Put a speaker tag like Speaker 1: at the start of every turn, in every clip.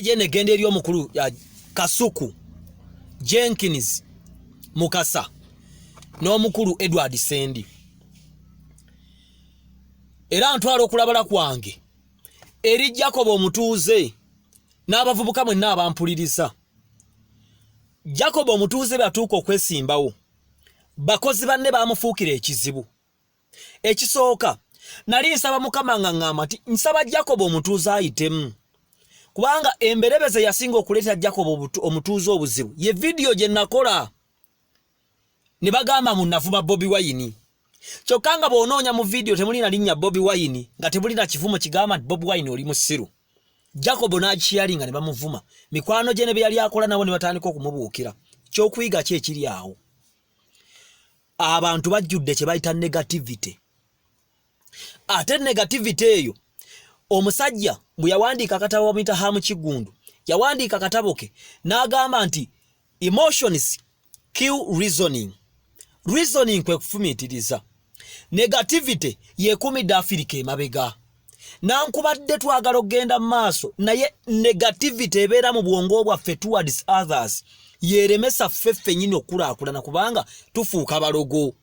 Speaker 1: Jene gende eri omukulu ya Kasuku Jenkins Mukasa n'omukulu Edward Sendi era ntwala okulabala kwange eri Jacob Omutuuze n'abavubuka mwenna abampuliriza. Jacob Omutuuze batuuka okwesimbawo bakozi banne bamufuukira ekizibu. Ekisooka nali nsaba Mukama ng'angamba nti nsaba Jacob Omutuuze ayitemu, kubanga emberebeze yasinga okuleeta Jacob Omutuuze obuzibu ye video gye nakola ne bagamba munnavuma Bobi Wine. Kyokka nga bw'onoonya mu video temulina linnya Bobi Wine nga temulina kivumo kigamba nti Bobi Wine oli musiru. Jacob n'agisharinga ne bamuvuma. Mikwano gye ne bye yali akola nabo ne batandika okumubuukira. Ky'okuyiga ki ekiri awo? Abantu bajjudde kye bayita negativity. Ate negativity eyo omusajja bwe yawandiika akatabo bamuyita Hamu Kigundu, yawandiika akatabo ke n'agamba nti emotions kill reasoning. Reasoning kwe kufumitiriza. Negativity yekumidde Afrika emabega. Nankubadde twagala okgenda mu maaso naye negativity ebeera mu bwongo bwaffe towards others yeremesa ffeffe nnyini okulaakulana kubanga tufuuka balogo.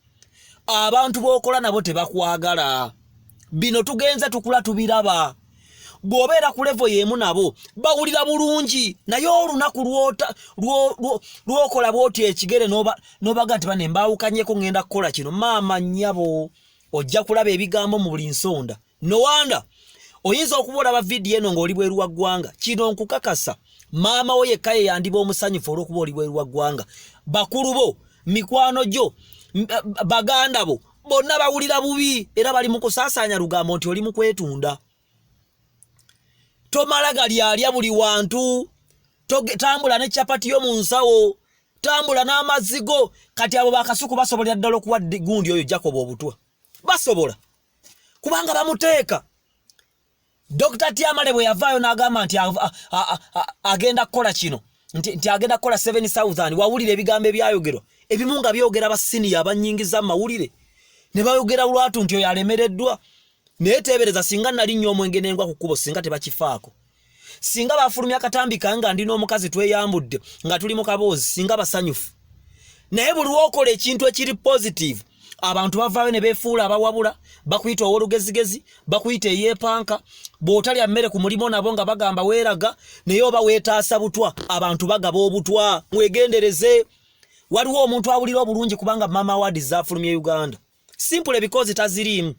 Speaker 1: Abantu b'okola nabo tebakwagala. Bino tugenze tukula tubiraba. Bw'obeera ku level y'emu nabo bawulira bulungi naye olunaku lw'okola bw'oti ekigere n'obaga nti bane mbaawukanyeko ngenda kukola kino, maama nnyabo ojja kulaba ebigambo mu buli nsonda. No wonder oyinza okuba olaba vidiyo eno ng'oli bweru wa ggwanga. Kino nkukakasa maama wo yekka ye yandiba omusanyufu olw'okuba oli bweru wa ggwanga. Bakulu bo, mikwano gyo, baganda bo bonna bawulira bubi era bali mu kusaasaanya lugambo nti oli mu kwetunda. Tomala galyalya buli wantu, tambula ne chapati yo mu nsawo, tambula n'amazigo. Kati abo bakasuku basobolera ddala okuwa gundi oyo Jacob Obutwa. Basobola kubanga bamuteeka. Dr. Tiamale bwe yavaayo n'agamba nti agenda kukola kino, nti agenda kukola 7,000. Wawulira ebigambo ebyayogerwa ebimu nga byogera basiniya abannyingiza mawulire ne bayogera lwatu nti oyo alemereddwa. Naye teebereza singa nali nnyo omwenge n'engwa ku kkubo singa tebakifaako. Singa bafulumya akatambi kanga ndi n'omukazi tweyambudde nga tuli mu kaboozi singa basanyufu. Naye buli lw'okola ekintu ekiri positive abantu bavaayo ne beefuula abawabula, bakuyita ow'olugezigezi, bakuyita eyeepanka. Bw'otalya mmere ku mulimo nabo nga bagamba weeraga naye oba weetaasa butwa, abantu bagaba obutwa. Mwegendereze. Waliwo omuntu awulira obulungi kubanga Mama Award zaafulumye Uganda simple because taziriimu.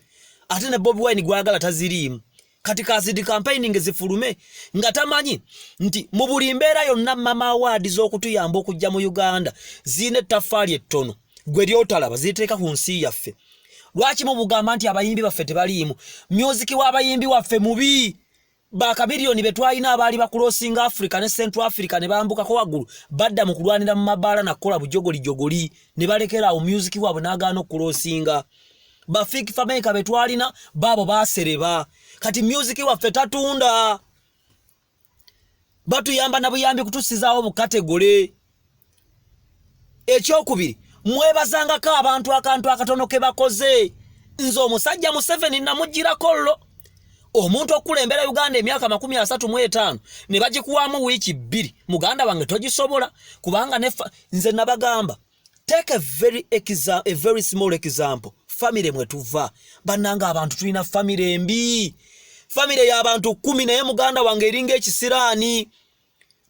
Speaker 1: Ate ne Bobi Wine gwagala taziriimu. Kati kazidi campaigning zifulume nga tamanyi nti mu buli mbeera yonna Mama Award z'okutuyamba okujja mu Uganda zine ettaffaali ettono gwe lyotalaba ziteeka ku nsi yaffe. Lwaki mu bugamba nti abayimbi baffe tebaliimu? Music w'abayimbi waffe mubi. Bakabiliyoni betwalina abaali bakulosinga Africa ne Central Africa ne bambukako waggulu badda mu kulwanira mu mabaala nakola bujogoli ne balekera awo music waabwe n'agaana okulosinga. Bafiki fameka betwalina babo basereba. Kati music waffe tatunda. Batuyamba na buyambi kutusizaawo mu kategole. Ekyokubiri mwebazangako abantu akantu akatono ke bakoze. Nze omusajja Museveni namugirako llo. Omuntu okulembera Uganda emyaka 35 ne bagikuwamu wiiki 2 muganda wange togisobola kubanga nze nabagamba take a very small example. Family mwe tuva bannanga abantu tulina family embi. Family y'abantu 10 naye muganda wange eringa ekisiraani.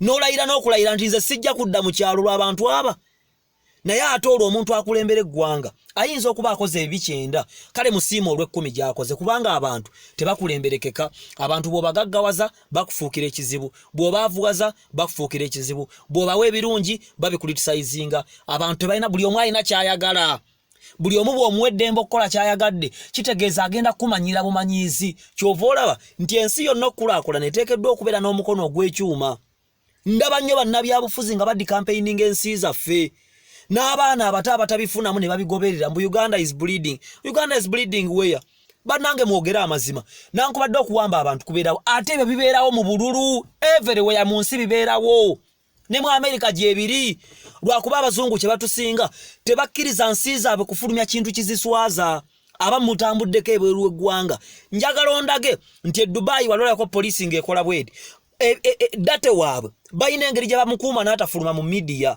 Speaker 1: N'olayira n'okulayira nti nze sijja kudda mu kyalo lw'abantu aba. Naye ate olwo omuntu akulembera eggwanga ayinza okuba akoze ebibi 9 kale musiima olw'10 gy'akoze kubanga abantu tebakulemberekeka. Abantu bw'obagaggawaza bakufuukira ekizibu, bw'obaavuwaza bakufuukira ekizibu, bw'obawa ebirungi babikulitisizinga. Abantu tebalina, buli omu alina kyayagala. Buli omu bw'omuweddembe okukola kyayagadde kitegeeza agenda kumanyira bumanyiizi. Kyova olaba nti ensi yonna okukulaakulana eteekeddwa okubeera n'omukono ogw'ekyuma. Ndaba nnyo bannabyabufuzi nga baddi campaigning ensi zaffe. N'abaana abato abatabifunamu ne babigoberera mbu Uganda is bleeding. Uganda is bleeding where? Bannange mwogera amazima. Nankubadde okuwamba abantu kubeerawo. Ate ebyo bibeerawo mu bululu. Everywhere mu nsi bibeerawo. Ne mu America gyebiri. Lwakuba abazungu kye batusinga tebakkiriza nsi zaabwe kufulumya kintu kiziswaza. abamutambuddeko ebweru eggwanga. Njagala ondage nti Dubai walolako police ng'ekola bwedi. date waabwe bayina engeri gye bamukuuma n'atafuluma mu media.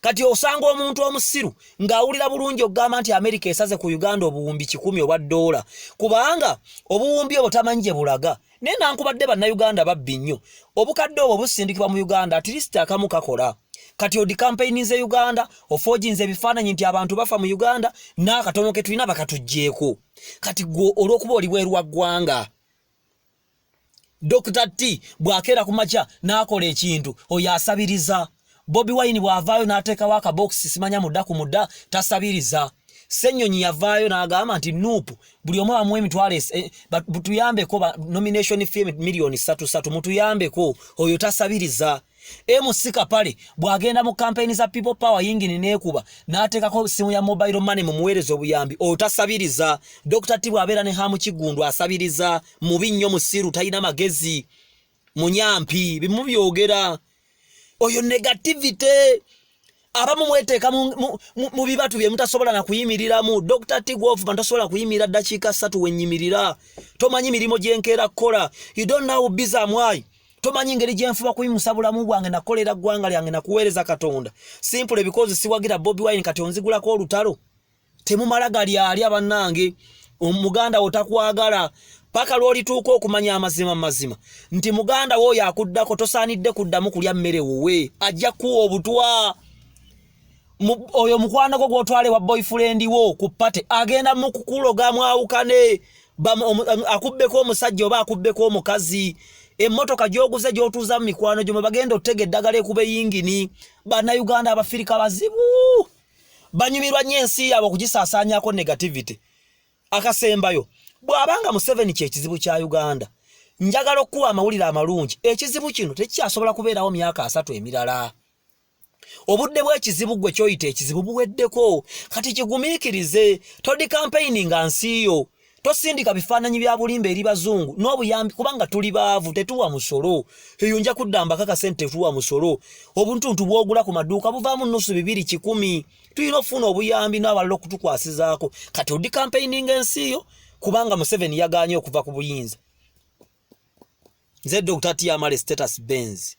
Speaker 1: Kati osanga omuntu omusiru ng'awulira bulungi okugamba nti America esaze ku Uganda obuwumbi 10 obwa $, kubanga obuwumbi obwo tamanyi gye bulaga. Naye nankubadde bannayuganda babbi nnyo, obukadde obwo busindikibwa mu Uganda at least akamu kakola. Kati odi campaign ze Uganda ofojinze ebifaananyi nti abantu bafa mu Uganda n'akatono ke tulina bakatugjeeko. Kati gwo olw'okuba oli bweru wa ggwanga, Dr. T bw'akeera ku makya n'akola ekintu oyo asabiriza. Bobi Wine bw'avaayo n'ateekawo akabookisi simanya mudda ku mudda tasabiriza. Ssenyonyi yavaayo n'agamba nti nuupu buli omu bamuwa emitwalo butuyambeko nomination fee million 3 mutuyambeko, oyo tasabiriza. Musika pale bw'agenda mu campaign za people power yingini neekuba n'ateekako simu ya mobile money mu muweereza obuyambi, oyo tasabiriza. Dr. T bw'abeera ne hamu kigundu asabiriza. Mubi nnyo musiru, talina magezi, munyampi, bimu byogera. Oyo negativity abamu mweteeka mu bibatu bye mutasobola na kuyimiriramu. Dr. T Government tasobola kuyimirira dakiika 3 wenyimirira. Tomanyi mirimo gyenkeera kukola. You don't know busy amwai. Tomanyi ngeri gyenfuba kuyimusa bulamu bwange nakolera ggwanga lyange nakuweereza Katonda. Simple because siwagira Bobi Wine kati onzigulako olutalo. Temumala gali ali abannange. Omuganda otakwagala paka lwolituuka okumanya amazima nti muganda wo yakuddako tosaanidde kuddamu kulya mmere wowe, ajja kuwa obutwa. Oyo mukwano gwo gw'otwale wa boyfriend wo ku pate agenda mu kukuloga mwawukane, akubbeko omusajja oba akubbeko omukazi. Emmotoka gy'oguze gy'otuuza mu mikwano gyo mwe bagenda ottega eddagala ekube yingini. Bannayuganda abafirika bazibu banyumirwa nnyo ensi yaabwe okugisaasaanyako negativity. Akasembayo bw'abanga Museveni ky'ekizibu kya Uganda, njagala okuwa amawulire amalungi. Ekizibu kino tekikyasobola kubeerawo myaka 3 emirala. Obudde bw'ekizibu gwe kyoyita ekizibu buweddeko. Kati kigumiikirize, todi campaigning nga nsiyo, tosindika bifaananyi bya bulimba eri bazungu n'obuyambi, kubanga tuli baavu tetuwa musolo. Eyo nja kuddamba kaka sente tetuwa musolo. Obuntuntu bwogula ku maduuka buvaamu nusu 210. Tuyina okufuna obuyambi n'abalala okutukwasizaako. Kati odi campaigning ensiyo kubanga Museveni yagaanye okuva ku buyinza. Nze Dr. T amale status Benz.